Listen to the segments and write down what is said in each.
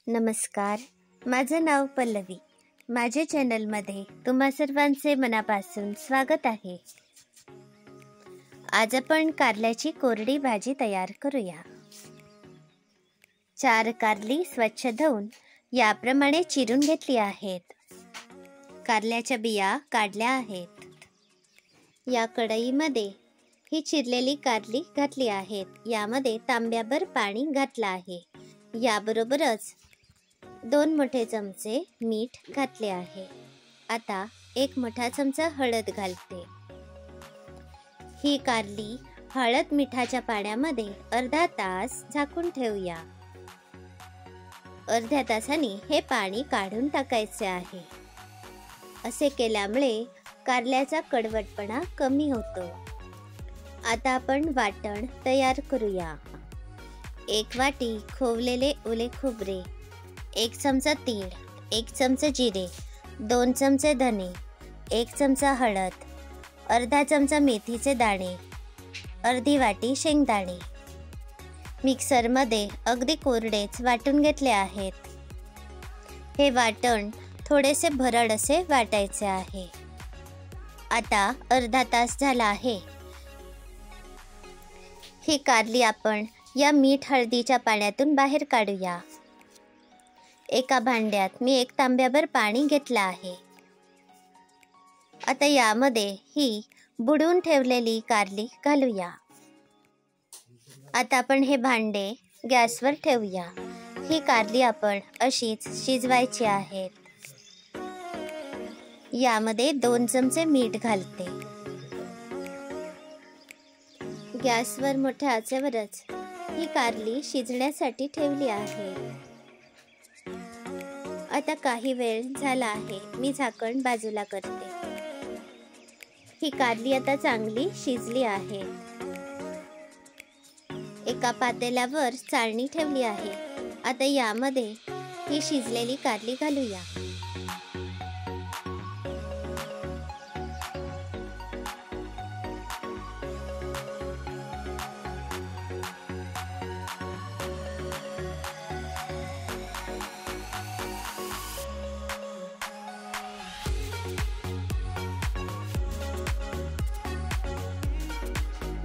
नमस्कार, माझं नाव पल्लवी. माझ्या चॅनलमध्ये तुम्हा सर्वांचे मनापासून स्वागत आहे. आज आपण कारल्याची कोरडी भाजी तयार करूया. 4 कारली स्वच्छ धुवून याप्रमाणे चिरून घेतली आहेत. कारल्याच्या बिया काढल्या आहेत. या कढईमध्ये ही चिरलेली कारली घातली आहेत. यामध्ये तांब्याभर पाणी घातलं आहे. याबरोबरच 2 मोठे चमचे मीठ घातले आहे. आता 1 मोठा चमचा हळद घालते. ही कारली हळद मिठाच्या पाण्यामध्ये अर्धा तास झाकून ठेवूया. अर्ध्या तासाने हे पाणी काढून टाकायचे आहे. असे केल्यामुळे कारल्याचा कडवटपणा कमी होतो. आता आपण वाटण तयार करूया. 1 वाटी खोवलेले ओले खोबरे, 1 चमचा तीळ, 1 चमचा जिरे, 2 चमचे धने, 1 चमचा हळद, अर्धा चमचा मेथीचे दाणे, अर्धी वाटी शेंगदाणे. मिक्सरमध्ये अगदी कोरडेच वाटून घेतले आहेत. हे वाटण थोडेसे भरड असे वाटायचे आहे. आता अर्धा तास झाला आहे. ही कारली आपण या मीठ हळदीच्या पाण्यातून बाहेर काढूया. एका भांड्यात मी 1 तांब्याभर पाणी घेतलं आहे. आता यामध्ये ही बुडवून ठेवलेली कारली घालूया. आता आपण हे भांडे गॅसवर ठेवूया. ही कारली आपण अशीच शिजवायची आहेत. यामध्ये 2 चमचे मीठ घालते. गॅसवर मोठ्या आचेवरच ही कारली शिजण्यासाठी ठेवली आहे. आता काही वेळ झाला आहे. मी झाकण बाजूला करते. ही कारली आता चांगली शिजली आहे. एका पातेल्यावर चाळणी ठेवली आहे. आता यामध्ये ही शिजलेली कारली घालूया.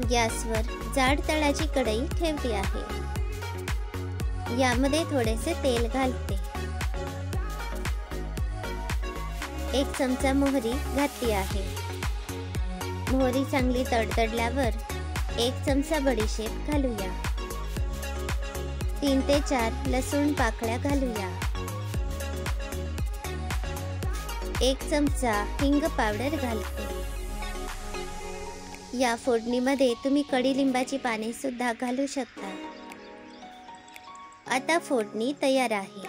गॅसवर जाड तळाची कढई ठेवली आहे. यामध्ये थोडेसे तेल घालते. 1 चमचा मोहरी घातली आहे. मोहरी चांगली तडतडल्यावर 1 चमचा बडीशेप घालूया. 3 ते 4 लसूण पाकळ्या घालूया. 1 चमचा हिंग पावडर घालते. या फोडणीमध्ये तुम्ही कडीलिंबाची पाने सुद्धा घालू शकता. आता फोडणी तयार आहे.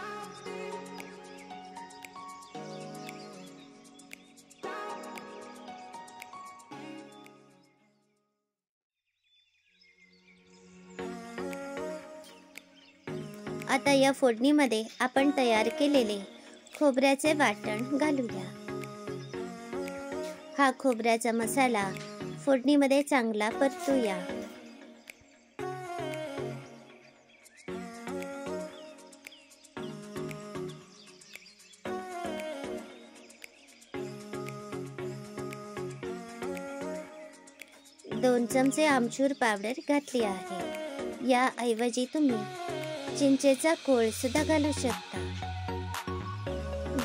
आता या फोडणीमध्ये आपण तयार केलेले खोबऱ्याचे वाटण घालूया. हा खोबऱ्याचा मसाला फोडणीमध्ये चांगला परतूया. दोन चमचे आमचूर पावडर घातली आहे. याऐवजी तुम्ही चिंचेचा कोळ सुद्धा घालू शकता.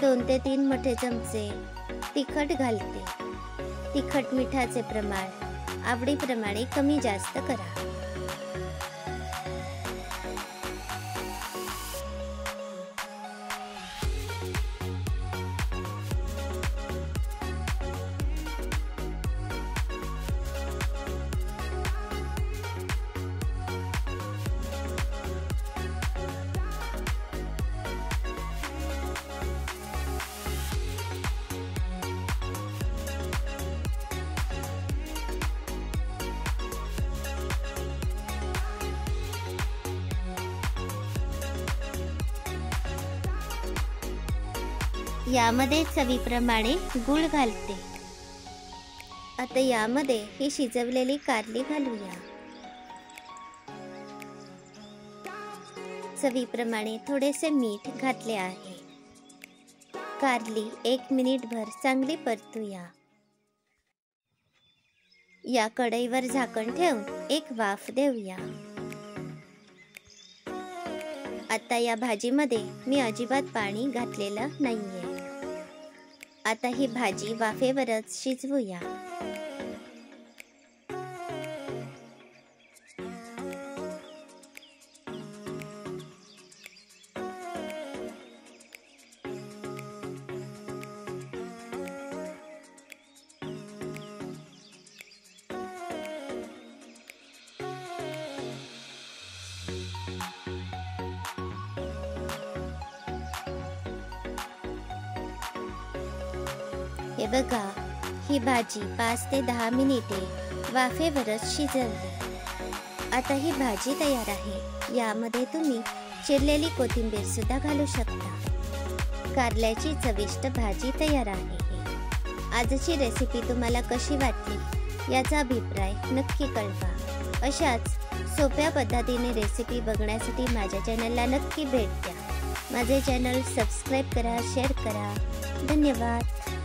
2 ते 3 मोठे चमचे तिखट घालते. तिखट मिठाचे प्रमाण आवडीप्रमाणे कमी जास्त करा. यामध्ये चवीप्रमाणे गूळ घालते. आता यामध्ये ही शिजवलेली कारली घालूया. चवीप्रमाणे थोडेसे मीठ घातले आहे. कारली 1 मिनिटभर चांगली परतूया. या कढईवर झाकण ठेवून एक वाफ देऊया. आता या भाजीमध्ये मी अजिबात पाणी घातलेलं नाहीये. आता ही भाजी वाफेवरच शिजवूया. हे बघा, ही भाजी 5 ते 10 मिनिटे वाफेवरच शिजवली. आता ही भाजी तयार आहे. यामध्ये तुम्ही चिरलेली कोथिंबीर सुद्धा घालू शकता. कारल्याची चविष्ट भाजी तयार आहे. आजची रेसिपी तुम्हाला कशी वाटली याचा अभिप्राय नक्की कळवा. अशाच सोप्या पद्धतीने रेसिपी बघण्यासाठी माझ्या चॅनलला नक्की भेट द्या. माझे चॅनल सबस्क्राईब करा, शेअर करा. धन्यवाद.